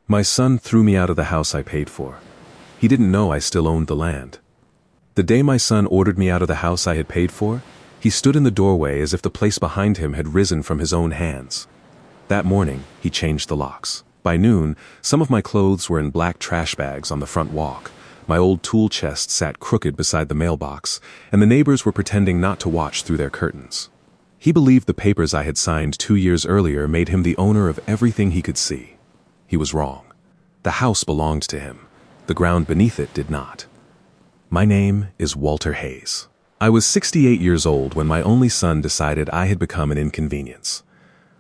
My son threw me out of the house I paid for. He didn't know I still owned the land. The day my son ordered me out of the house I had paid for, he stood in the doorway as if the place behind him had risen from his own hands. That morning, he changed the locks. By noon, some of my clothes were in black trash bags on the front walk. My old tool chest sat crooked beside the mailbox, and the neighbors were pretending not to watch through their curtains. He believed the papers I had signed 2 years earlier made him the owner of everything he could see. He was wrong. The house belonged to him. The ground beneath it did not. My name is Walter Hayes. I was 68 years old when my only son decided I had become an inconvenience.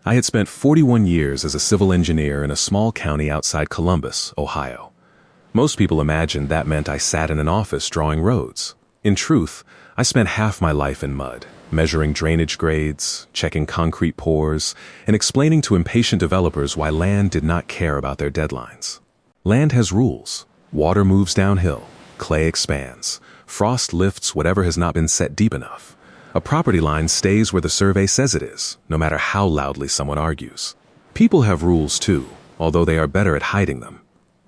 I had spent 41 years as a civil engineer in a small county outside Columbus, Ohio. Most people imagined that meant I sat in an office drawing roads. In truth, I spent half my life in mud, measuring drainage grades, checking concrete pours, and explaining to impatient developers why land did not care about their deadlines. Land has rules. Water moves downhill. Clay expands. Frost lifts whatever has not been set deep enough. A property line stays where the survey says it is, no matter how loudly someone argues. People have rules too, although they are better at hiding them.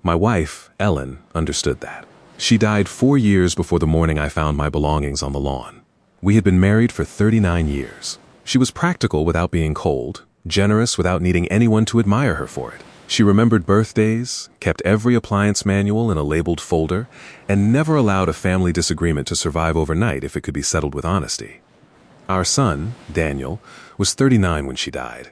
My wife, Ellen, understood that. She died 4 years before the morning I found my belongings on the lawn. We had been married for 39 years. She was practical without being cold, generous without needing anyone to admire her for it. She remembered birthdays, kept every appliance manual in a labeled folder, and never allowed a family disagreement to survive overnight if it could be settled with honesty. Our son, Daniel, was 39 when she died.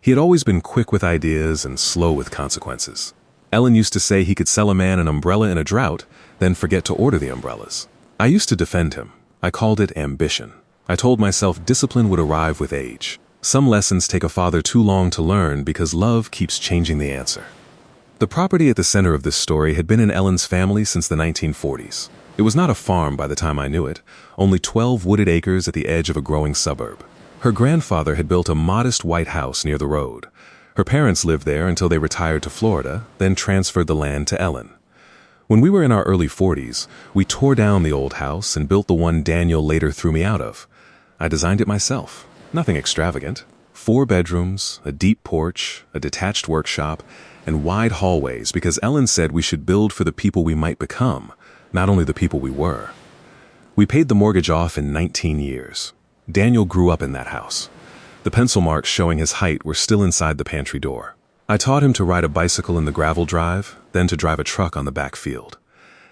He had always been quick with ideas and slow with consequences. Ellen used to say he could sell a man an umbrella in a drought, then forget to order the umbrellas. I used to defend him. I called it ambition. I told myself discipline would arrive with age. Some lessons take a father too long to learn because love keeps changing the answer. The property at the center of this story had been in Ellen's family since the 1940s. It was not a farm by the time I knew it, only 12 wooded acres at the edge of a growing suburb. Her grandfather had built a modest white house near the road. Her parents lived there until they retired to Florida, then transferred the land to Ellen. When we were in our early 40s, we tore down the old house and built the one Daniel later threw me out of. I designed it myself. Nothing extravagant. 4 bedrooms, a deep porch, a detached workshop, and wide hallways because Ellen said we should build for the people we might become, not only the people we were. We paid the mortgage off in 19 years. Daniel grew up in that house. The pencil marks showing his height were still inside the pantry door. I taught him to ride a bicycle in the gravel drive, then to drive a truck on the back field.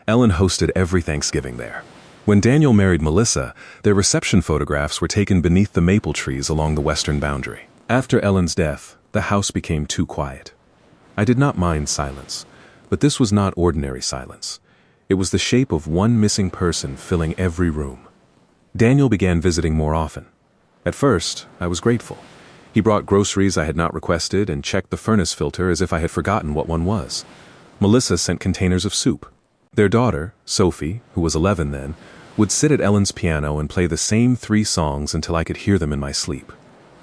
Ellen hosted every Thanksgiving there. When Daniel married Melissa, their reception photographs were taken beneath the maple trees along the western boundary. After Ellen's death, the house became too quiet. I did not mind silence, but this was not ordinary silence. It was the shape of one missing person filling every room. Daniel began visiting more often. At first, I was grateful. He brought groceries I had not requested and checked the furnace filter as if I had forgotten what one was. Melissa sent containers of soup. Their daughter, Sophie, who was 11 then, would sit at Ellen's piano and play the same 3 songs until I could hear them in my sleep.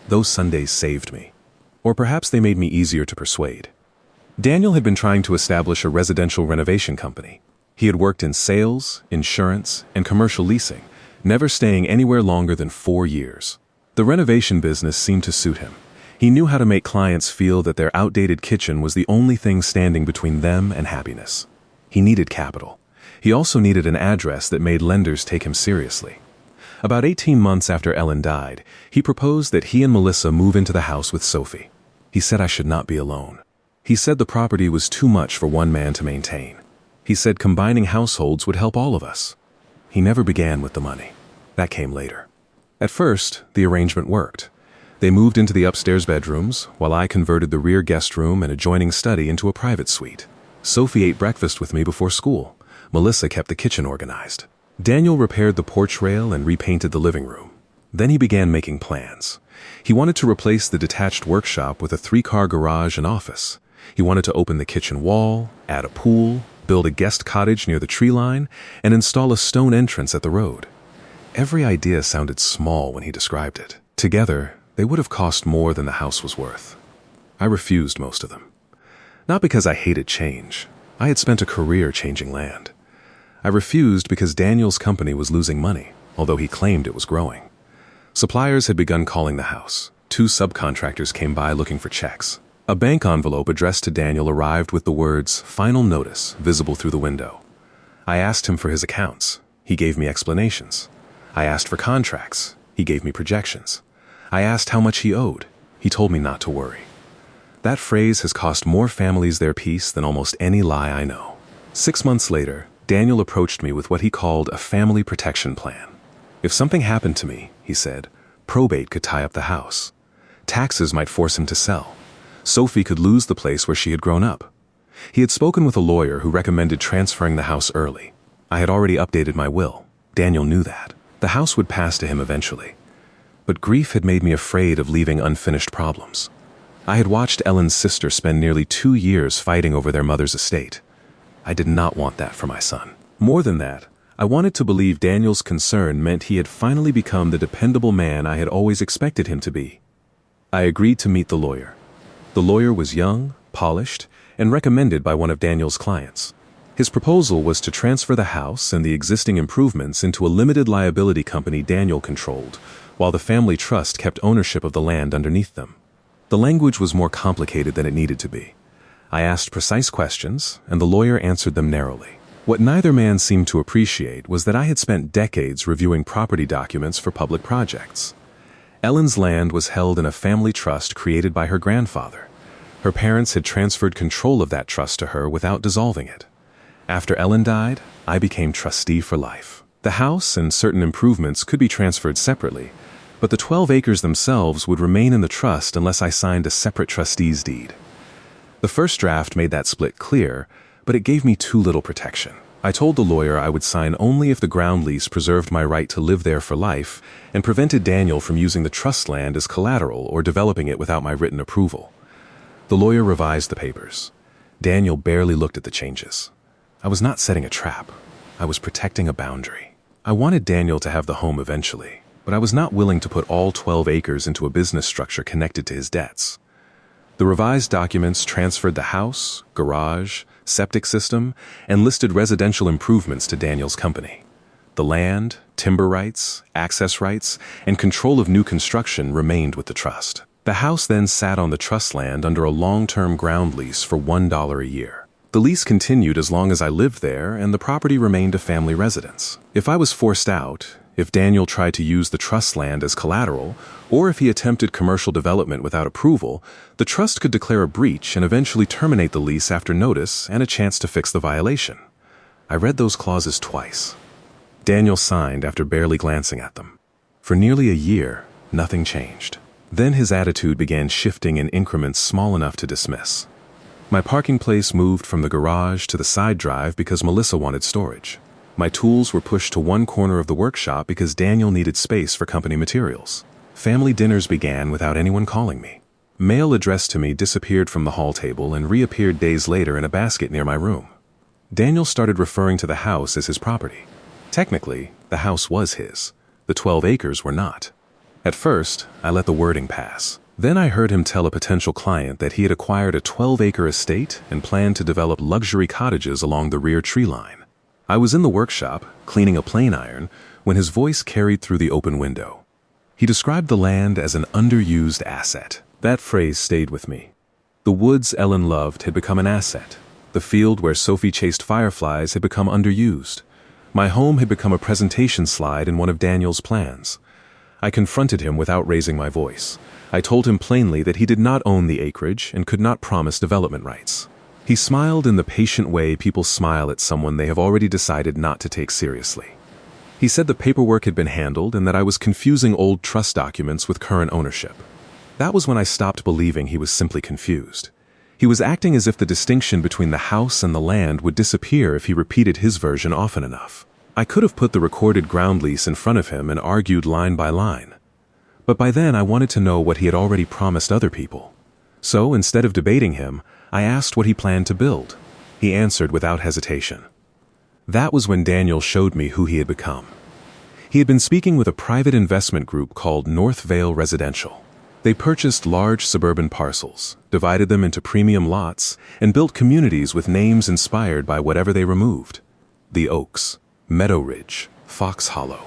Those Sundays saved me. Or perhaps they made me easier to persuade. Daniel had been trying to establish a residential renovation company. He had worked in sales, insurance, and commercial leasing, never staying anywhere longer than 4 years. The renovation business seemed to suit him. He knew how to make clients feel that their outdated kitchen was the only thing standing between them and happiness. He needed capital. He also needed an address that made lenders take him seriously. About 18 months after Ellen died, he proposed that he and Melissa move into the house with Sophie. He said I should not be alone. He said the property was too much for one man to maintain. He said combining households would help all of us. He never began with the money. That came later. At first, the arrangement worked. They moved into the upstairs bedrooms, while I converted the rear guest room and adjoining study into a private suite. Sophie ate breakfast with me before school. Melissa kept the kitchen organized. Daniel repaired the porch rail and repainted the living room. Then he began making plans. He wanted to replace the detached workshop with a 3-car garage and office. He wanted to open the kitchen wall, add a pool, build a guest cottage near the tree line, and install a stone entrance at the road. Every idea sounded small when he described it. Together, they would have cost more than the house was worth. I refused most of them. Not because I hated change. I had spent a career changing land. I refused because Daniel's company was losing money, although he claimed it was growing. Suppliers had begun calling the house. 2 subcontractors came by looking for checks. A bank envelope addressed to Daniel arrived with the words "Final Notice" visible through the window. I asked him for his accounts. He gave me explanations. I asked for contracts. He gave me projections. I asked how much he owed. He told me not to worry. That phrase has cost more families their peace than almost any lie I know. 6 months later, Daniel approached me with what he called a family protection plan. If something happened to me, he said, probate could tie up the house. Taxes might force him to sell. Sophie could lose the place where she had grown up. He had spoken with a lawyer who recommended transferring the house early. I had already updated my will. Daniel knew that. The house would pass to him eventually. But grief had made me afraid of leaving unfinished problems. I had watched Ellen's sister spend nearly 2 years fighting over their mother's estate. I did not want that for my son. More than that, I wanted to believe Daniel's concern meant he had finally become the dependable man I had always expected him to be. I agreed to meet the lawyer. The lawyer was young, polished, and recommended by one of Daniel's clients. His proposal was to transfer the house and the existing improvements into a limited liability company Daniel controlled, while the family trust kept ownership of the land underneath them. The language was more complicated than it needed to be. I asked precise questions, and the lawyer answered them narrowly. What neither man seemed to appreciate was that I had spent decades reviewing property documents for public projects. Ellen's land was held in a family trust created by her grandfather. Her parents had transferred control of that trust to her without dissolving it. After Ellen died, I became trustee for life. The house and certain improvements could be transferred separately, but the 12 acres themselves would remain in the trust unless I signed a separate trustee's deed. The first draft made that split clear, but it gave me too little protection. I told the lawyer I would sign only if the ground lease preserved my right to live there for life and prevented Daniel from using the trust land as collateral or developing it without my written approval. The lawyer revised the papers. Daniel barely looked at the changes. I was not setting a trap. I was protecting a boundary. I wanted Daniel to have the home eventually, but I was not willing to put all 12 acres into a business structure connected to his debts. The revised documents transferred the house, garage, septic system, and listed residential improvements to Daniel's company. The land, timber rights, access rights, and control of new construction remained with the trust. The house then sat on the trust land under a long-term ground lease for $1 a year. The lease continued as long as I lived there, and the property remained a family residence. If I was forced out, if Daniel tried to use the trust land as collateral, or if he attempted commercial development without approval, the trust could declare a breach and eventually terminate the lease after notice and a chance to fix the violation. I read those clauses twice. Daniel signed after barely glancing at them. For nearly a year, nothing changed. Then his attitude began shifting in increments small enough to dismiss. My parking place moved from the garage to the side drive because Melissa wanted storage. My tools were pushed to one corner of the workshop because Daniel needed space for company materials. Family dinners began without anyone calling me. Mail addressed to me disappeared from the hall table and reappeared days later in a basket near my room. Daniel started referring to the house as his property. Technically, the house was his. The 12 acres were not. At first, I let the wording pass. Then I heard him tell a potential client that he had acquired a 12-acre estate and planned to develop luxury cottages along the rear tree line. I was in the workshop, cleaning a plane iron, when his voice carried through the open window. He described the land as an underused asset. That phrase stayed with me. The woods Ellen loved had become an asset. The field where Sophie chased fireflies had become underused. My home had become a presentation slide in one of Daniel's plans. I confronted him without raising my voice. I told him plainly that he did not own the acreage and could not promise development rights. He smiled in the patient way people smile at someone they have already decided not to take seriously. He said the paperwork had been handled and that I was confusing old trust documents with current ownership. That was when I stopped believing he was simply confused. He was acting as if the distinction between the house and the land would disappear if he repeated his version often enough. I could have put the recorded ground lease in front of him and argued line by line. But by then I wanted to know what he had already promised other people. So instead of debating him, I asked what he planned to build. He answered without hesitation. That was when Daniel showed me who he had become. He had been speaking with a private investment group called North Vale Residential. They purchased large suburban parcels, divided them into premium lots, and built communities with names inspired by whatever they removed. The Oaks, Meadow Ridge, Fox Hollow.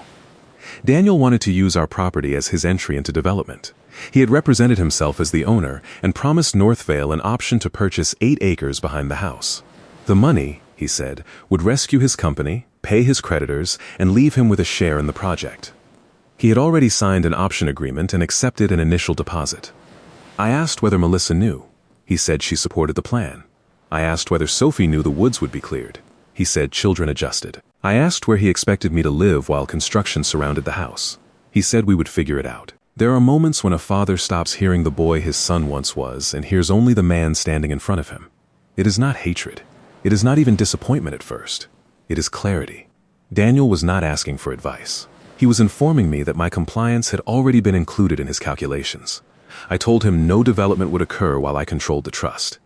Daniel wanted to use our property as his entry into development. He had represented himself as the owner and promised Northvale an option to purchase 8 acres behind the house. The money, he said, would rescue his company, pay his creditors, and leave him with a share in the project. He had already signed an option agreement and accepted an initial deposit. I asked whether Melissa knew. He said she supported the plan. I asked whether Sophie knew the woods would be cleared. He said children adjusted. I asked where he expected me to live while construction surrounded the house. He said we would figure it out. There are moments when a father stops hearing the boy his son once was and hears only the man standing in front of him. It is not hatred. It is not even disappointment at first. It is clarity. Daniel was not asking for advice. He was informing me that my compliance had already been included in his calculations. I told him no development would occur while I controlled the trust.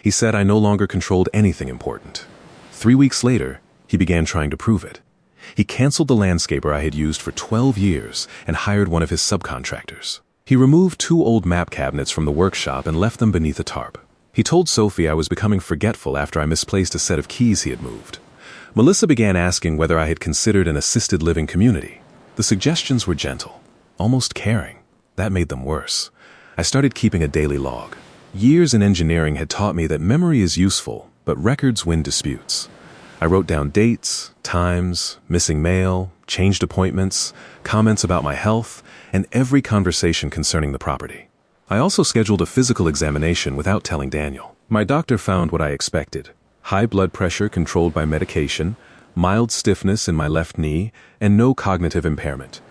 He said I no longer controlled anything important. 3 weeks later, he began trying to prove it. He canceled the landscaper I had used for 12 years and hired one of his subcontractors. He removed 2 old map cabinets from the workshop and left them beneath a tarp. He told Sophie I was becoming forgetful after I misplaced a set of keys he had moved. Melissa began asking whether I had considered an assisted living community. The suggestions were gentle, almost caring. That made them worse. I started keeping a daily log. Years in engineering had taught me that memory is useful, but records win disputes. I wrote down dates, times, missing mail, changed appointments, comments about my health, and every conversation concerning the property. I also scheduled a physical examination without telling Daniel. My doctor found what I expected: high blood pressure controlled by medication, mild stiffness in my left knee, and no cognitive impairment.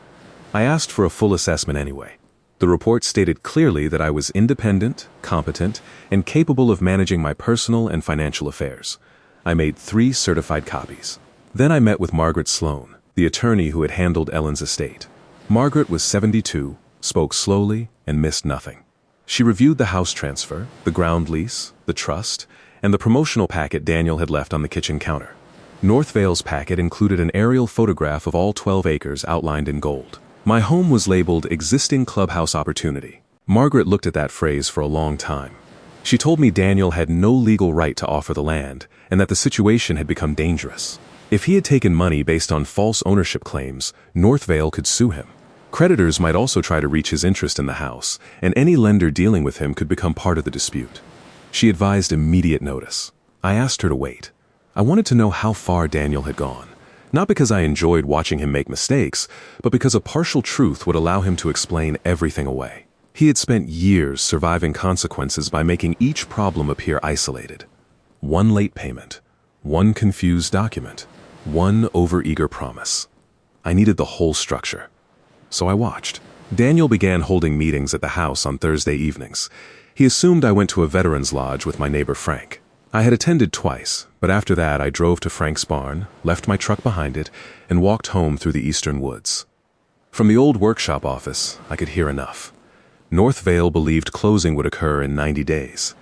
I asked for a full assessment anyway. The report stated clearly that I was independent, competent, and capable of managing my personal and financial affairs. I made 3 certified copies. Then I met with Margaret Sloan, the attorney who had handled Ellen's estate. Margaret was 72, spoke slowly, and missed nothing. She reviewed the house transfer, the ground lease, the trust, and the promotional packet Daniel had left on the kitchen counter. Northvale's packet included an aerial photograph of all 12 acres outlined in gold. My home was labeled Existing Clubhouse Opportunity. Margaret looked at that phrase for a long time. She told me Daniel had no legal right to offer the land, and that the situation had become dangerous. If he had taken money based on false ownership claims, Northvale could sue him. Creditors might also try to reach his interest in the house, and any lender dealing with him could become part of the dispute. She advised immediate notice. I asked her to wait. I wanted to know how far Daniel had gone. Not because I enjoyed watching him make mistakes, but because a partial truth would allow him to explain everything away. He had spent years surviving consequences by making each problem appear isolated. 1 late payment, 1 confused document, 1 overeager promise. I needed the whole structure. So I watched. Daniel began holding meetings at the house on Thursday evenings. He assumed I went to a veterans lodge with my neighbor Frank. I had attended twice, but after that I drove to Frank's barn, left my truck behind it, and walked home through the eastern woods. From the old workshop office, I could hear enough. Northvale believed closing would occur in 90 days.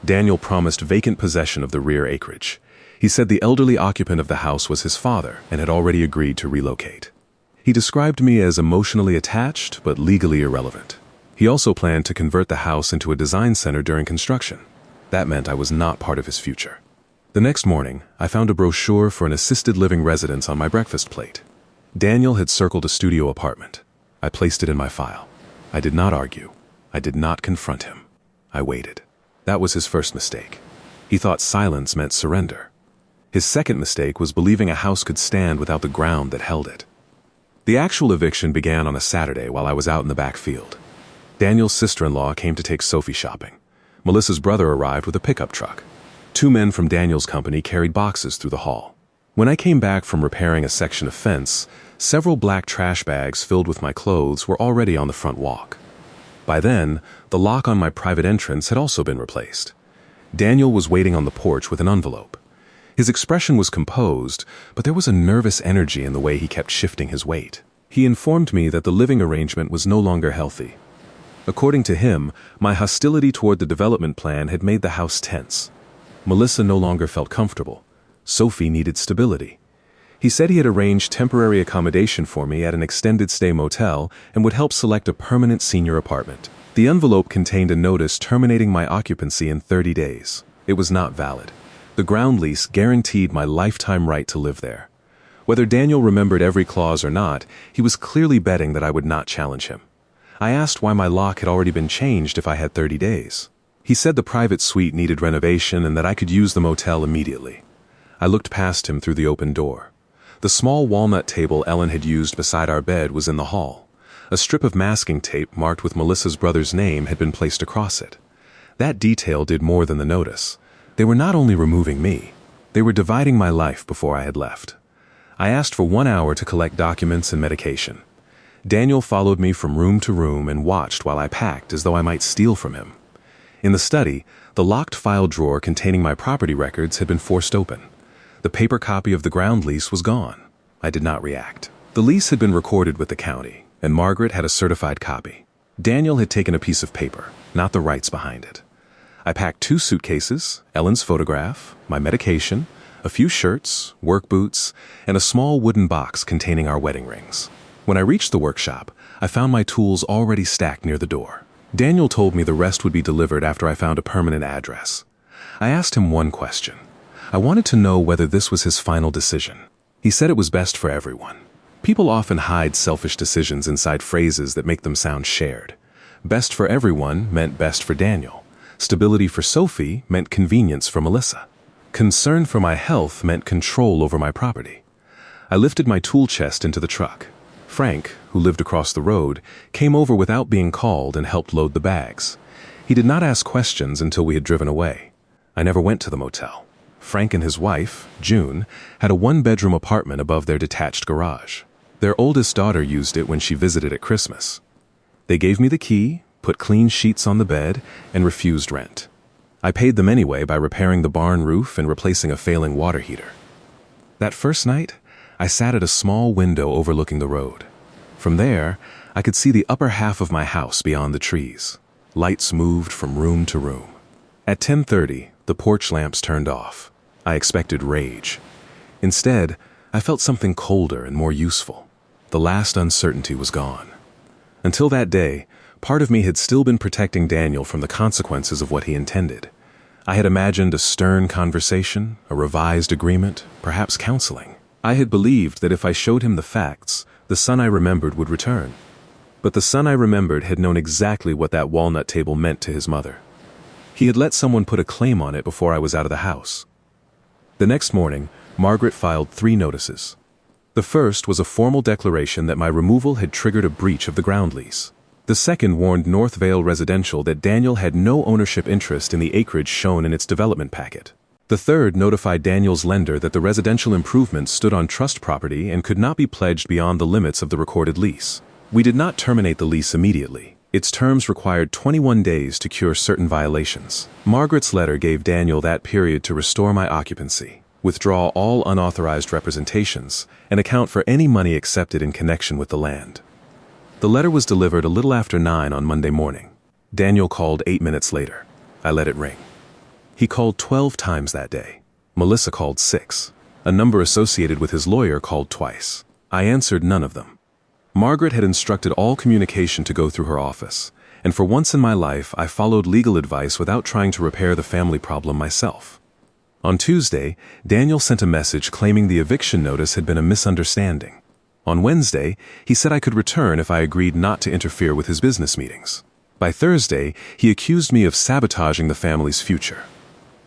Daniel promised vacant possession of the rear acreage. He said the elderly occupant of the house was his father and had already agreed to relocate. He described me as emotionally attached but legally irrelevant. He also planned to convert the house into a design center during construction. That meant I was not part of his future. The next morning, I found a brochure for an assisted living residence on my breakfast plate. Daniel had circled a studio apartment. I placed it in my file. I did not argue. I did not confront him. I waited. That was his first mistake. He thought silence meant surrender. His second mistake was believing a house could stand without the ground that held it. The actual eviction began on a Saturday while I was out in the back field. Daniel's sister-in-law came to take Sophie shopping. Melissa's brother arrived with a pickup truck. 2 men from Daniel's company carried boxes through the hall. When I came back from repairing a section of fence, several black trash bags filled with my clothes were already on the front walk. By then, the lock on my private entrance had also been replaced. Daniel was waiting on the porch with an envelope. His expression was composed, but there was a nervous energy in the way he kept shifting his weight. He informed me that the living arrangement was no longer healthy. According to him, my hostility toward the development plan had made the house tense. Melissa no longer felt comfortable. Sophie needed stability. He said he had arranged temporary accommodation for me at an extended stay motel and would help select a permanent senior apartment. The envelope contained a notice terminating my occupancy in 30 days. It was not valid. The ground lease guaranteed my lifetime right to live there. Whether Daniel remembered every clause or not, he was clearly betting that I would not challenge him. I asked why my lock had already been changed if I had 30 days. He said the private suite needed renovation and that I could use the motel immediately. I looked past him through the open door. The small walnut table Ellen had used beside our bed was in the hall. A strip of masking tape marked with Melissa's brother's name had been placed across it. That detail did more than the notice. They were not only removing me, they were dividing my life before I had left. I asked for 1 hour to collect documents and medication. Daniel followed me from room to room and watched while I packed as though I might steal from him. In the study, the locked file drawer containing my property records had been forced open. The paper copy of the ground lease was gone. I did not react. The lease had been recorded with the county, and Margaret had a certified copy. Daniel had taken a piece of paper, not the rights behind it. I packed 2 suitcases, Ellen's photograph, my medication, a few shirts, work boots, and a small wooden box containing our wedding rings. When I reached the workshop, I found my tools already stacked near the door. Daniel told me the rest would be delivered after I found a permanent address. I asked him one question. I wanted to know whether this was his final decision. He said it was best for everyone. People often hide selfish decisions inside phrases that make them sound shared. Best for everyone meant best for Daniel. Stability for Sophie meant convenience for Melissa. Concern for my health meant control over my property. I lifted my tool chest into the truck. Frank, who lived across the road, came over without being called and helped load the bags. He did not ask questions until we had driven away. I never went to the motel. Frank and his wife, June, had a 1-bedroom apartment above their detached garage. Their oldest daughter used it when she visited at Christmas. They gave me the key, put clean sheets on the bed, and refused rent. I paid them anyway by repairing the barn roof and replacing a failing water heater. That first night, I sat at a small window overlooking the road. From there, I could see the upper half of my house beyond the trees. Lights moved from room to room. At 10:30, the porch lamps turned off. I expected rage. Instead, I felt something colder and more useful. The last uncertainty was gone. Until that day, part of me had still been protecting Daniel from the consequences of what he intended. I had imagined a stern conversation, a revised agreement, perhaps counseling. I had believed that if I showed him the facts, the son I remembered would return. But the son I remembered had known exactly what that walnut table meant to his mother. He had let someone put a claim on it before I was out of the house. The next morning, Margaret filed 3 notices. The first was a formal declaration that my removal had triggered a breach of the ground lease. The second warned North Vale Residential that Daniel had no ownership interest in the acreage shown in its development packet. The third notified Daniel's lender that the residential improvements stood on trust property and could not be pledged beyond the limits of the recorded lease. We did not terminate the lease immediately. Its terms required 21 days to cure certain violations. Margaret's letter gave Daniel that period to restore my occupancy, withdraw all unauthorized representations, and account for any money accepted in connection with the land. The letter was delivered a little after 9 on Monday morning. Daniel called 8 minutes later. I let it ring. He called 12 times that day. Melissa called 6. A number associated with his lawyer called twice. I answered none of them. Margaret had instructed all communication to go through her office, and for once in my life I followed legal advice without trying to repair the family problem myself. On Tuesday, Daniel sent a message claiming the eviction notice had been a misunderstanding. On Wednesday, he said I could return if I agreed not to interfere with his business meetings. By Thursday, he accused me of sabotaging the family's future.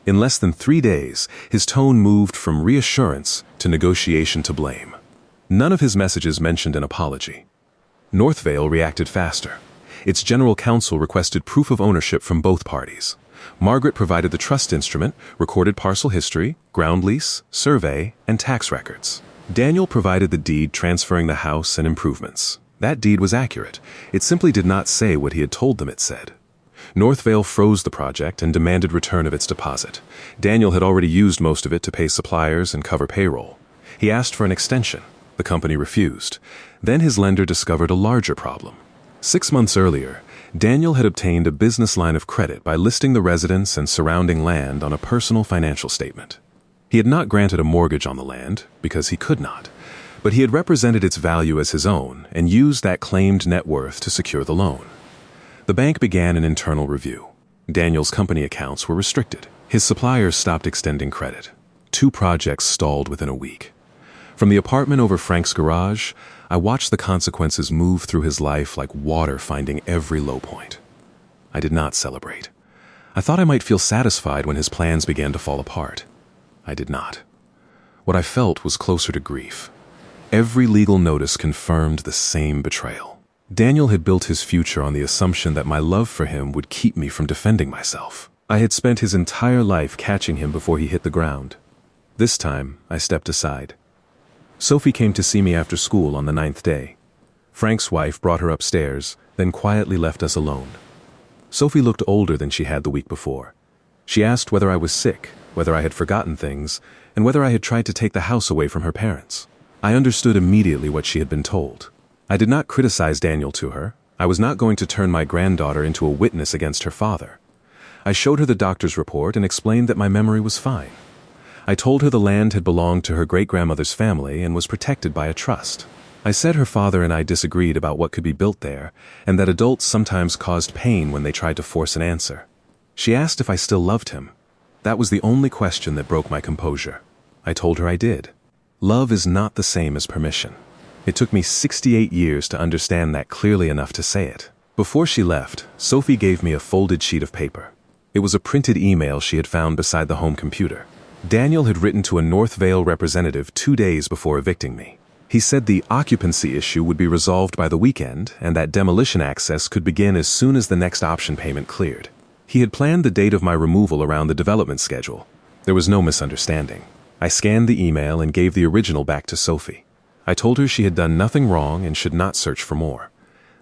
In less than 3 days, his tone moved from reassurance to negotiation to blame. None of his messages mentioned an apology. North Vale reacted faster. Its general counsel requested proof of ownership from both parties. Margaret provided the trust instrument, recorded parcel history, ground lease, survey, and tax records. Daniel provided the deed transferring the house and improvements. That deed was accurate. It simply did not say what he had told them it said. North Vale froze the project and demanded return of its deposit. Daniel had already used most of it to pay suppliers and cover payroll. He asked for an extension. The company refused. Then his lender discovered a larger problem. 6 months earlier, Daniel had obtained a business line of credit by listing the residence and surrounding land on a personal financial statement. He had not granted a mortgage on the land, because he could not, but he had represented its value as his own and used that claimed net worth to secure the loan. The bank began an internal review. Daniel's company accounts were restricted. His suppliers stopped extending credit. 2 projects stalled within a week. From the apartment over Frank's garage, I watched the consequences move through his life like water finding every low point. I did not celebrate. I thought I might feel satisfied when his plans began to fall apart. I did not. What I felt was closer to grief. Every legal notice confirmed the same betrayal. Daniel had built his future on the assumption that my love for him would keep me from defending myself. I had spent his entire life catching him before he hit the ground. This time, I stepped aside. Sophie came to see me after school on the 9th day. Frank's wife brought her upstairs, then quietly left us alone. Sophie looked older than she had the week before. She asked whether I was sick, whether I had forgotten things, and whether I had tried to take the house away from her parents. I understood immediately what she had been told. I did not criticize Daniel to her. I was not going to turn my granddaughter into a witness against her father. I showed her the doctor's report and explained that my memory was fine. I told her the land had belonged to her great-grandmother's family and was protected by a trust. I said her father and I disagreed about what could be built there, and that adults sometimes caused pain when they tried to force an answer. She asked if I still loved him. That was the only question that broke my composure. I told her I did. Love is not the same as permission. It took me 68 years to understand that clearly enough to say it. Before she left, Sophie gave me a folded sheet of paper. It was a printed email she had found beside the home computer. Daniel had written to a North Vale representative 2 days before evicting me. He said the occupancy issue would be resolved by the weekend and that demolition access could begin as soon as the next option payment cleared. He had planned the date of my removal around the development schedule. There was no misunderstanding. I scanned the email and gave the original back to Sophie. I told her she had done nothing wrong and should not search for more.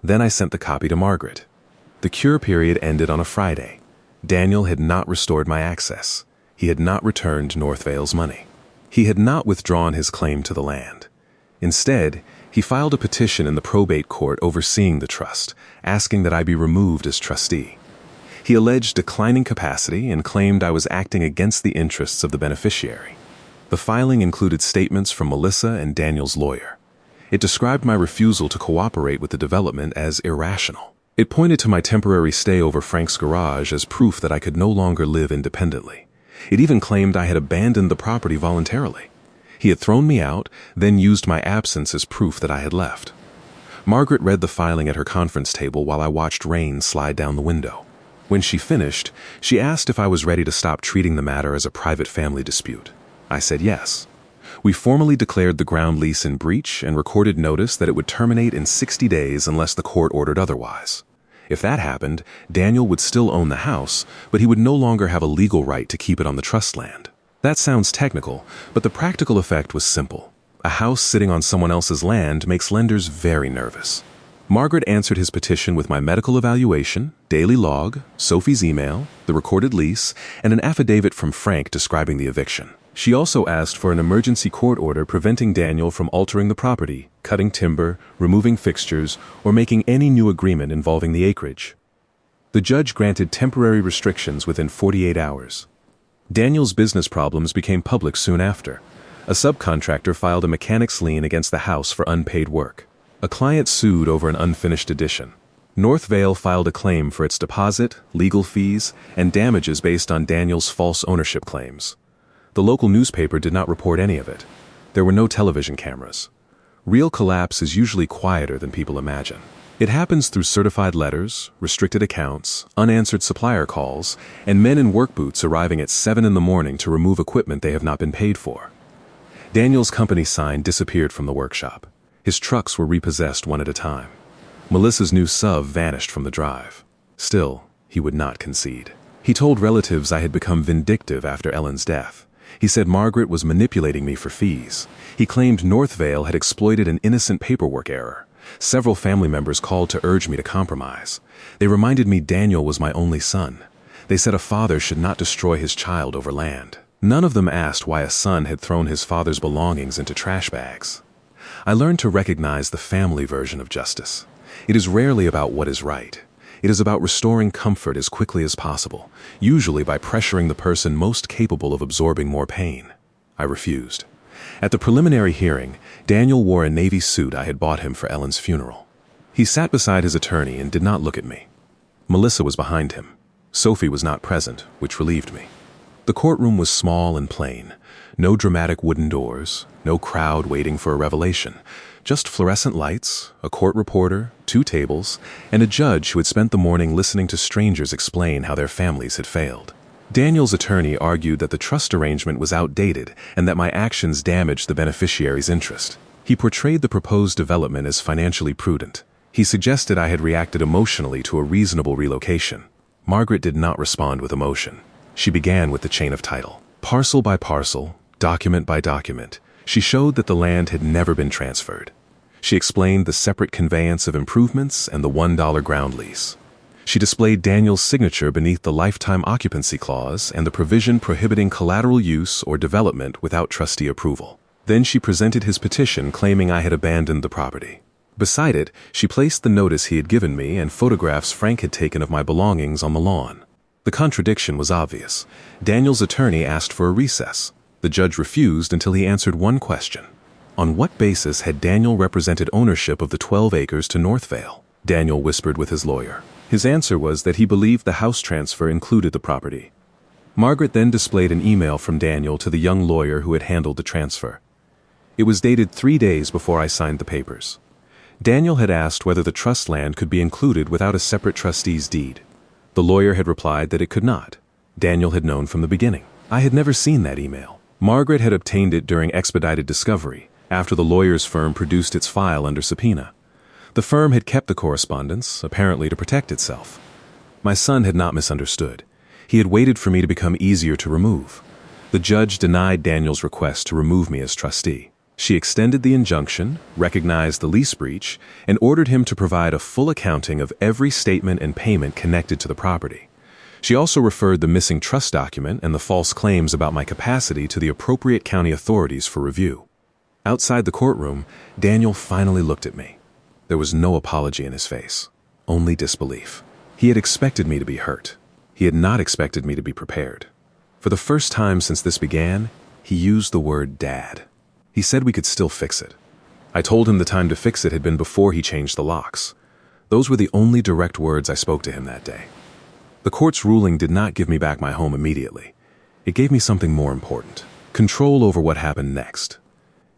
Then I sent the copy to Margaret. The cure period ended on a Friday. Daniel had not restored my access. He had not returned North Vale's money. He had not withdrawn his claim to the land. Instead, he filed a petition in the probate court overseeing the trust, asking that I be removed as trustee. He alleged declining capacity and claimed I was acting against the interests of the beneficiary. The filing included statements from Melissa and Daniel's lawyer. It described my refusal to cooperate with the development as irrational. It pointed to my temporary stay over Frank's garage as proof that I could no longer live independently. It even claimed I had abandoned the property voluntarily. He had thrown me out, then used my absence as proof that I had left. Margaret read the filing at her conference table while I watched rain slide down the window. When she finished, she asked if I was ready to stop treating the matter as a private family dispute. I said yes. We formally declared the ground lease in breach and recorded notice that it would terminate in 60 days unless the court ordered otherwise. If that happened, Daniel would still own the house, but he would no longer have a legal right to keep it on the trust land. That sounds technical, but the practical effect was simple. A house sitting on someone else's land makes lenders very nervous. Margaret answered his petition with my medical evaluation, daily log, Sophie's email, the recorded lease, and an affidavit from Frank describing the eviction. She also asked for an emergency court order preventing Daniel from altering the property, cutting timber, removing fixtures, or making any new agreement involving the acreage. The judge granted temporary restrictions within 48 hours. Daniel's business problems became public soon after. A subcontractor filed a mechanic's lien against the house for unpaid work. A client sued over an unfinished addition. North Vale filed a claim for its deposit, legal fees, and damages based on Daniel's false ownership claims. The local newspaper did not report any of it. There were no television cameras. Real collapse is usually quieter than people imagine. It happens through certified letters, restricted accounts, unanswered supplier calls, and men in work boots arriving at 7 in the morning to remove equipment they have not been paid for. Daniel's company sign disappeared from the workshop. His trucks were repossessed one at a time. Melissa's new SUV vanished from the drive. Still, he would not concede. He told relatives I had become vindictive after Ellen's death. He said Margaret was manipulating me for fees. He claimed North Vale had exploited an innocent paperwork error. Several family members called to urge me to compromise. They reminded me Daniel was my only son. They said a father should not destroy his child over land. None of them asked why a son had thrown his father's belongings into trash bags. I learned to recognize the family version of justice. It is rarely about what is right. It is about restoring comfort as quickly as possible, usually by pressuring the person most capable of absorbing more pain. I refused. At the preliminary hearing, Daniel wore a navy suit I had bought him for Ellen's funeral. He sat beside his attorney and did not look at me. Melissa was behind him. Sophie was not present, which relieved me. The courtroom was small and plain. No dramatic wooden doors, no crowd waiting for a revelation. Just fluorescent lights, a court reporter, 2 tables, and a judge who had spent the morning listening to strangers explain how their families had failed. Daniel's attorney argued that the trust arrangement was outdated and that my actions damaged the beneficiary's interest. He portrayed the proposed development as financially prudent. He suggested I had reacted emotionally to a reasonable relocation. Margaret did not respond with emotion. She began with the chain of title. Parcel by parcel, document by document, she showed that the land had never been transferred. She explained the separate conveyance of improvements and the $1 ground lease. She displayed Daniel's signature beneath the lifetime occupancy clause and the provision prohibiting collateral use or development without trustee approval. Then she presented his petition claiming I had abandoned the property. Beside it, she placed the notice he had given me and photographs Frank had taken of my belongings on the lawn. The contradiction was obvious. Daniel's attorney asked for a recess. The judge refused until he answered one question. On what basis had Daniel represented ownership of the 12 acres to Northvale? Daniel whispered with his lawyer. His answer was that he believed the house transfer included the property. Margaret then displayed an email from Daniel to the young lawyer who had handled the transfer. It was dated 3 days before I signed the papers. Daniel had asked whether the trust land could be included without a separate trustee's deed. The lawyer had replied that it could not. Daniel had known from the beginning. I had never seen that email. Margaret had obtained it during expedited discovery, after the lawyer's firm produced its file under subpoena. The firm had kept the correspondence, apparently to protect itself. My son had not misunderstood. He had waited for me to become easier to remove. The judge denied Daniel's request to remove me as trustee. She extended the injunction, recognized the lease breach, and ordered him to provide a full accounting of every statement and payment connected to the property. She also referred the missing trust document and the false claims about my capacity to the appropriate county authorities for review. Outside the courtroom, Daniel finally looked at me. There was no apology in his face, only disbelief. He had expected me to be hurt. He had not expected me to be prepared. For the first time since this began, he used the word Dad. He said we could still fix it. I told him the time to fix it had been before he changed the locks. Those were the only direct words I spoke to him that day. The court's ruling did not give me back my home immediately. It gave me something more important: control over what happened next.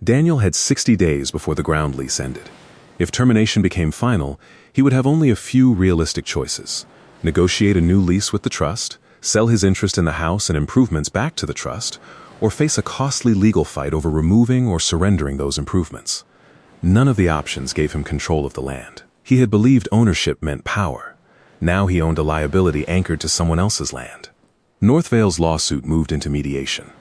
Daniel had 60 days before the ground lease ended. If termination became final, he would have only a few realistic choices: negotiate a new lease with the trust, sell his interest in the house and improvements back to the trust, or face a costly legal fight over removing or surrendering those improvements. None of the options gave him control of the land. He had believed ownership meant power. Now he owned a liability anchored to someone else's land. Northvale's lawsuit moved into mediation.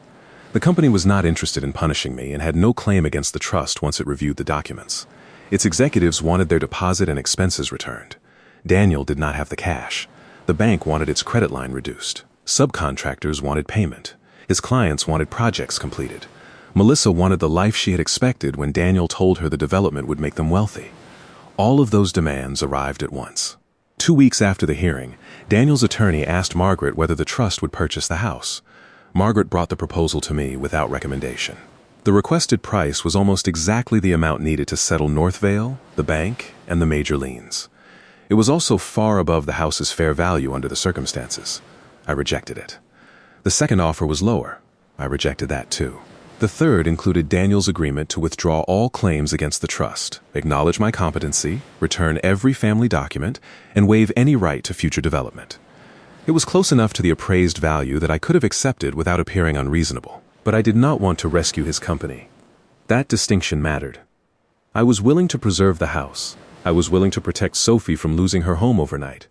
The company was not interested in punishing me and had no claim against the trust once it reviewed the documents. Its executives wanted their deposit and expenses returned. Daniel did not have the cash. The bank wanted its credit line reduced. Subcontractors wanted payment. His clients wanted projects completed. Melissa wanted the life she had expected when Daniel told her the development would make them wealthy. All of those demands arrived at once. 2 weeks after the hearing, Daniel's attorney asked Margaret whether the trust would purchase the house. Margaret brought the proposal to me without recommendation. The requested price was almost exactly the amount needed to settle Northvale, the bank, and the major liens. It was also far above the house's fair value under the circumstances. I rejected it. The second offer was lower. I rejected that too. The third included Daniel's agreement to withdraw all claims against the trust, acknowledge my competency, return every family document, and waive any right to future development. It was close enough to the appraised value that I could have accepted without appearing unreasonable, but I did not want to rescue his company. That distinction mattered. I was willing to preserve the house. I was willing to protect Sophie from losing her home overnight.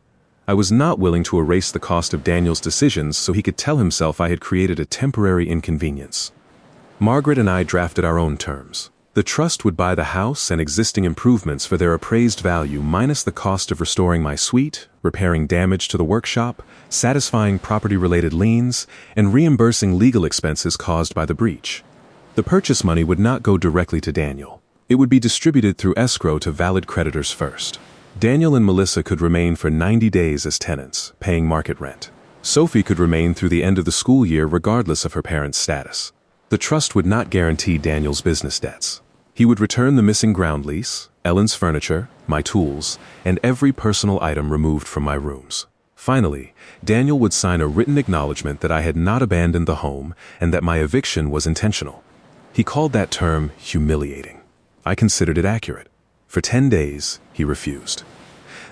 I was not willing to erase the cost of Daniel's decisions so he could tell himself I had created a temporary inconvenience. Margaret and I drafted our own terms. The trust would buy the house and existing improvements for their appraised value minus the cost of restoring my suite, repairing damage to the workshop, satisfying property-related liens, and reimbursing legal expenses caused by the breach. The purchase money would not go directly to Daniel. It would be distributed through escrow to valid creditors first. Daniel and Melissa could remain for 90 days as tenants, paying market rent. Sophie could remain through the end of the school year regardless of her parents' status. The trust would not guarantee Daniel's business debts. He would return the missing ground lease, Ellen's furniture, my tools, and every personal item removed from my rooms. Finally, Daniel would sign a written acknowledgement that I had not abandoned the home and that my eviction was intentional. He called that term humiliating. I considered it accurate. For 10 days, he refused.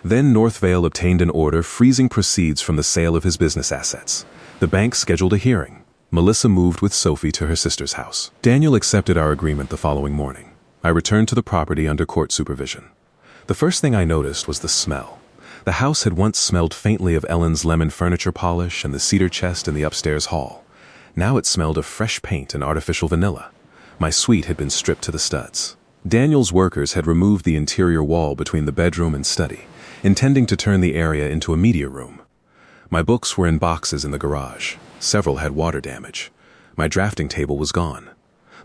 Then Northvale obtained an order freezing proceeds from the sale of his business assets. The bank scheduled a hearing. Melissa moved with Sophie to her sister's house. Daniel accepted our agreement the following morning. I returned to the property under court supervision. The first thing I noticed was the smell. The house had once smelled faintly of Ellen's lemon furniture polish and the cedar chest in the upstairs hall. Now it smelled of fresh paint and artificial vanilla. My suite had been stripped to the studs. Daniel's workers had removed the interior wall between the bedroom and study, intending to turn the area into a media room. My books were in boxes in the garage. Several had water damage. My drafting table was gone.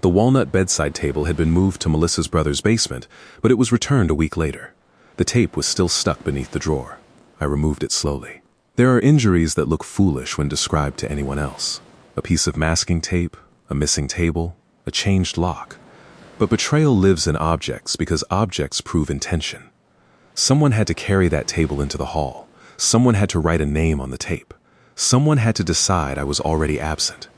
The walnut bedside table had been moved to Melissa's brother's basement, but it was returned a week later. The tape was still stuck beneath the drawer. I removed it slowly. There are injuries that look foolish when described to anyone else. A piece of masking tape, a missing table, a changed lock. But betrayal lives in objects because objects prove intention. Someone had to carry that table into the hall. Someone had to write a name on the tape. Someone had to decide I was already absent.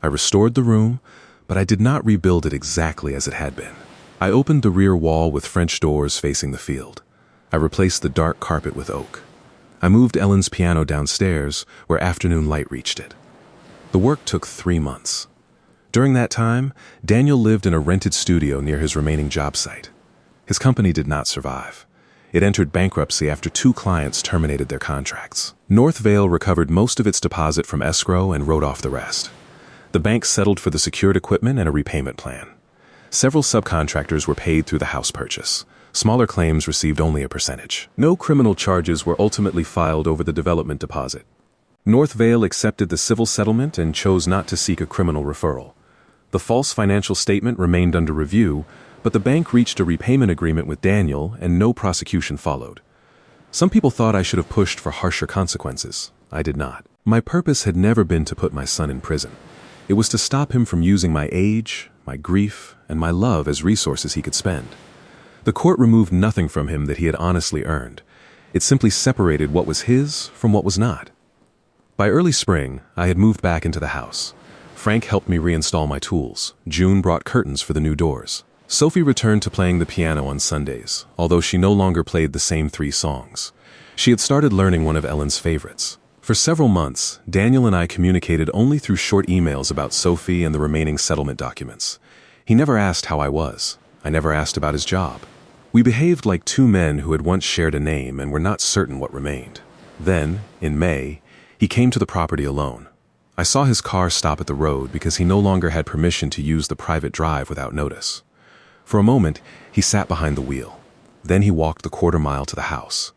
I restored the room, but I did not rebuild it exactly as it had been. I opened the rear wall with French doors facing the field. I replaced the dark carpet with oak. I moved Ellen's piano downstairs where afternoon light reached it. The work took 3 months. During that time, Daniel lived in a rented studio near his remaining job site. His company did not survive. It entered bankruptcy after 2 clients terminated their contracts. Northvale recovered most of its deposit from escrow and wrote off the rest. The bank settled for the secured equipment and a repayment plan. Several subcontractors were paid through the house purchase. Smaller claims received only a percentage. No criminal charges were ultimately filed over the development deposit. Northvale accepted the civil settlement and chose not to seek a criminal referral. The false financial statement remained under review, but the bank reached a repayment agreement with Daniel and no prosecution followed. Some people thought I should have pushed for harsher consequences. I did not. My purpose had never been to put my son in prison. It was to stop him from using my age, my grief, and my love as resources he could spend. The court removed nothing from him that he had honestly earned. It simply separated what was his from what was not. By early spring, I had moved back into the house. Frank helped me reinstall my tools. June brought curtains for the new doors. Sophie returned to playing the piano on Sundays, although she no longer played the same 3 songs. She had started learning one of Ellen's favorites. For several months, Daniel and I communicated only through short emails about Sophie and the remaining settlement documents. He never asked how I was. I never asked about his job. We behaved like 2 men who had once shared a name and were not certain what remained. Then, in May, he came to the property alone. I saw his car stop at the road because he no longer had permission to use the private drive without notice. For a moment, he sat behind the wheel. Then he walked the quarter-mile to the house.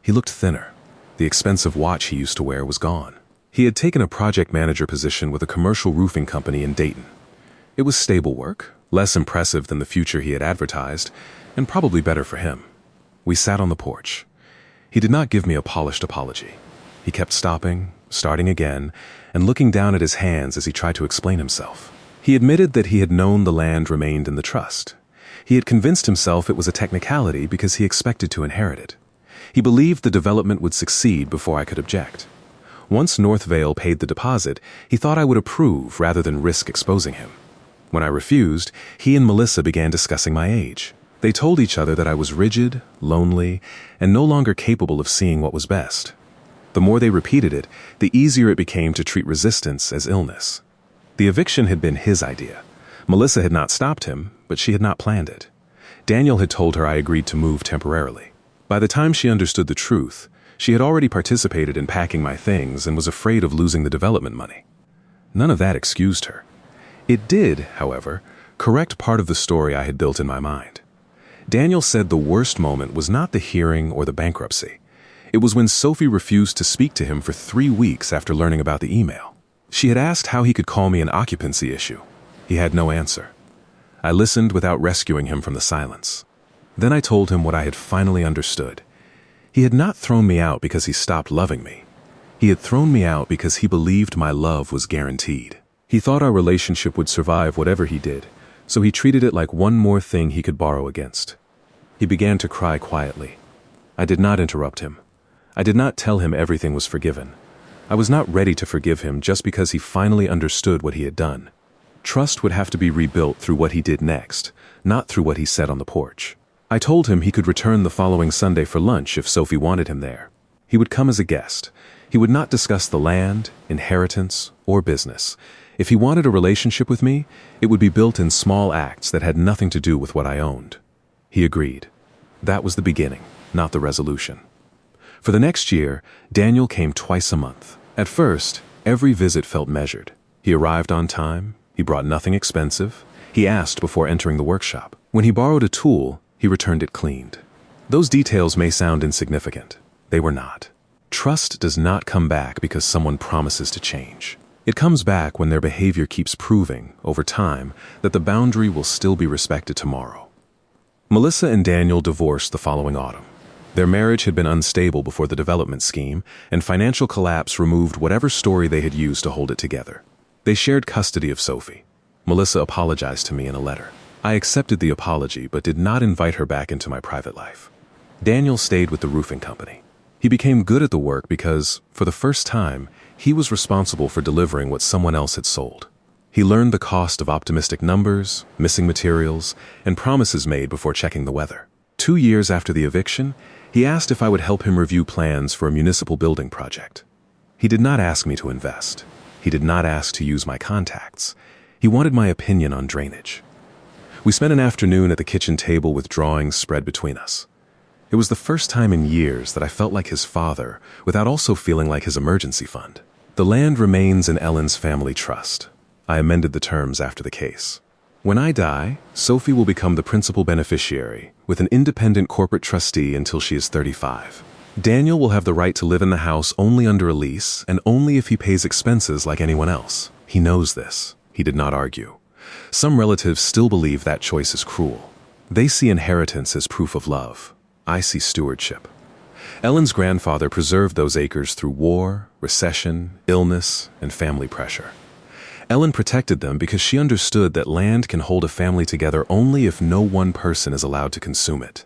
He looked thinner. The expensive watch he used to wear was gone. He had taken a project manager position with a commercial roofing company in Dayton. It was stable work, less impressive than the future he had advertised, and probably better for him. We sat on the porch. He did not give me a polished apology. He kept stopping, starting again, and looking down at his hands as he tried to explain himself. He admitted that he had known the land remained in the trust. He had convinced himself it was a technicality because he expected to inherit it. He believed the development would succeed before I could object. Once Northvale paid the deposit, he thought I would approve rather than risk exposing him. When I refused, he and Melissa began discussing my age. They told each other that I was rigid, lonely, and no longer capable of seeing what was best. The more they repeated it, the easier it became to treat resistance as illness. The eviction had been his idea. Melissa had not stopped him, but she had not planned it. Daniel had told her I agreed to move temporarily. By the time she understood the truth, she had already participated in packing my things and was afraid of losing the development money. None of that excused her. It did, however, correct part of the story I had built in my mind. Daniel said the worst moment was not the hearing or the bankruptcy. It was when Sophie refused to speak to him for 3 weeks after learning about the email. She had asked how he could call me an occupancy issue. He had no answer. I listened without rescuing him from the silence. Then I told him what I had finally understood. He had not thrown me out because he stopped loving me. He had thrown me out because he believed my love was guaranteed. He thought our relationship would survive whatever he did, so he treated it like one more thing he could borrow against. He began to cry quietly. I did not interrupt him. I did not tell him everything was forgiven. I was not ready to forgive him just because he finally understood what he had done. Trust would have to be rebuilt through what he did next, not through what he said on the porch. I told him he could return the following Sunday for lunch if Sophie wanted him there. He would come as a guest. He would not discuss the land, inheritance, or business. If he wanted a relationship with me, it would be built in small acts that had nothing to do with what I owned. He agreed. That was the beginning, not the resolution. For the next year, Daniel came twice a month. At first, every visit felt measured. He arrived on time. He brought nothing expensive. He asked before entering the workshop. When he borrowed a tool, he returned it cleaned. Those details may sound insignificant. They were not. Trust does not come back because someone promises to change. It comes back when their behavior keeps proving, over time, that the boundary will still be respected tomorrow. Melissa and Daniel divorced the following autumn. Their marriage had been unstable before the development scheme, and financial collapse removed whatever story they had used to hold it together. They shared custody of Sophie. Melissa apologized to me in a letter. I accepted the apology but did not invite her back into my private life. Daniel stayed with the roofing company. He became good at the work because, for the first time, he was responsible for delivering what someone else had sold. He learned the cost of optimistic numbers, missing materials, and promises made before checking the weather. 2 years after the eviction, he asked if I would help him review plans for a municipal building project. He did not ask me to invest. He did not ask to use my contacts. He wanted my opinion on drainage. We spent an afternoon at the kitchen table with drawings spread between us. It was the first time in years that I felt like his father without also feeling like his emergency fund. The land remains in Ellen's family trust. I amended the terms after the case. When I die, Sophie will become the principal beneficiary with an independent corporate trustee until she is 35. Daniel will have the right to live in the house only under a lease and only if he pays expenses like anyone else. He knows this. He did not argue. Some relatives still believe that choice is cruel. They see inheritance as proof of love. I see stewardship. Ellen's grandfather preserved those acres through war, recession, illness, and family pressure. Ellen protected them because she understood that land can hold a family together only if no one person is allowed to consume it.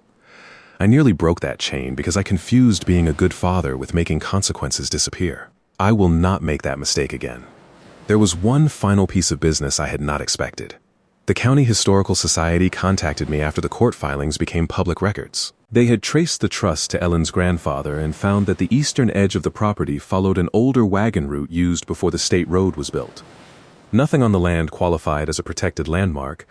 I nearly broke that chain because I confused being a good father with making consequences disappear. I will not make that mistake again. There was one final piece of business I had not expected. The County Historical Society contacted me after the court filings became public records. They had traced the trust to Ellen's grandfather and found that the eastern edge of the property followed an older wagon route used before the state road was built. Nothing on the land qualified as a protected landmark,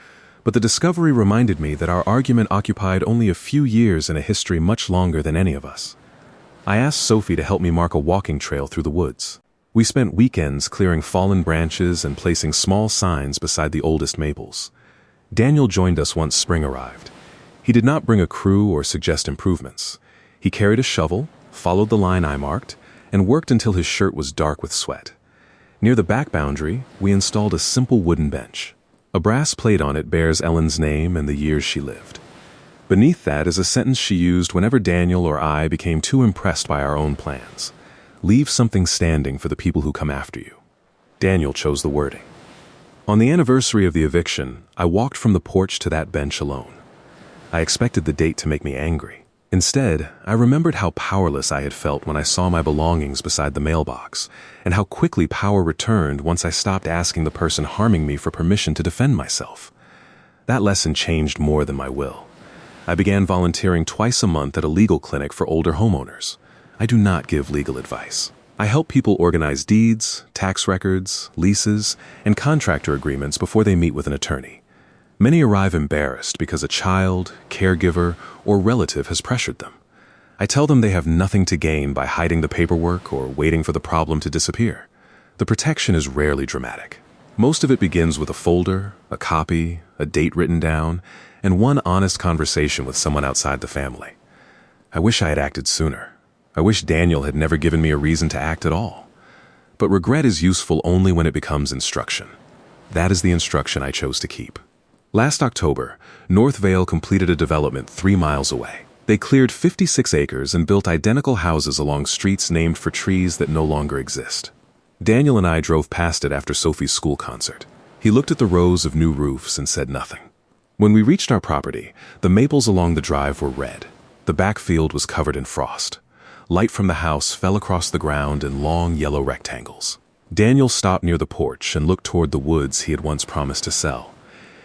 but the discovery reminded me that our argument occupied only a few years in a history much longer than any of us. I asked Sophie to help me mark a walking trail through the woods. We spent weekends clearing fallen branches and placing small signs beside the oldest maples. Daniel joined us once spring arrived. He did not bring a crew or suggest improvements. He carried a shovel, followed the line I marked, and worked until his shirt was dark with sweat. Near the back boundary, we installed a simple wooden bench. A brass plate on it bears Ellen's name and the years she lived. Beneath that is a sentence she used whenever Daniel or I became too impressed by our own plans. Leave something standing for the people who come after you. Daniel chose the wording. On the anniversary of the eviction, I walked from the porch to that bench alone. I expected the date to make me angry. Instead, I remembered how powerless I had felt when I saw my belongings beside the mailbox, and how quickly power returned once I stopped asking the person harming me for permission to defend myself. That lesson changed more than my will. I began volunteering twice a month at a legal clinic for older homeowners. I do not give legal advice. I help people organize deeds, tax records, leases, and contractor agreements before they meet with an attorney. Many arrive embarrassed because a child, caregiver, or relative has pressured them. I tell them they have nothing to gain by hiding the paperwork or waiting for the problem to disappear. The protection is rarely dramatic. Most of it begins with a folder, a copy, a date written down, and one honest conversation with someone outside the family. I wish I had acted sooner. I wish Daniel had never given me a reason to act at all. But regret is useful only when it becomes instruction. That is the instruction I chose to keep. Last October, North Vale completed a development 3 miles away. They cleared 56 acres and built identical houses along streets named for trees that no longer exist. Daniel and I drove past it after Sophie's school concert. He looked at the rows of new roofs and said nothing. When we reached our property, the maples along the drive were red. The backfield was covered in frost. Light from the house fell across the ground in long yellow rectangles. Daniel stopped near the porch and looked toward the woods he had once promised to sell.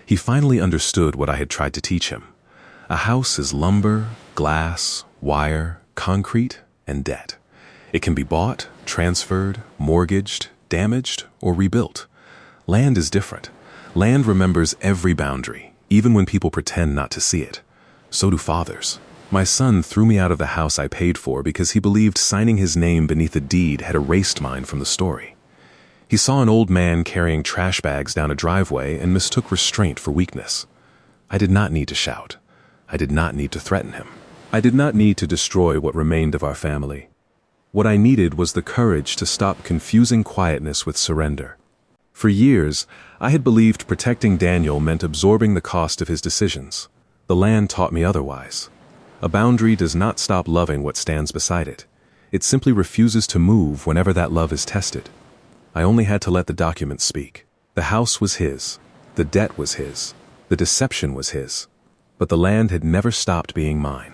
He finally understood what I had tried to teach him. A house is lumber, glass, wire, concrete, and debt. It can be bought, transferred, mortgaged, damaged, or rebuilt. Land is different. Land remembers every boundary, even when people pretend not to see it. So do fathers. My son threw me out of the house I paid for because he believed signing his name beneath a deed had erased mine from the story. He saw an old man carrying trash bags down a driveway and mistook restraint for weakness. I did not need to shout. I did not need to threaten him. I did not need to destroy what remained of our family. What I needed was the courage to stop confusing quietness with surrender. For years, I had believed protecting Daniel meant absorbing the cost of his decisions. The land taught me otherwise. A boundary does not stop loving what stands beside it. It simply refuses to move whenever that love is tested. I only had to let the documents speak. The house was his. The debt was his. The deception was his. But the land had never stopped being mine.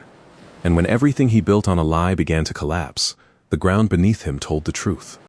And when everything he built on a lie began to collapse, the ground beneath him told the truth.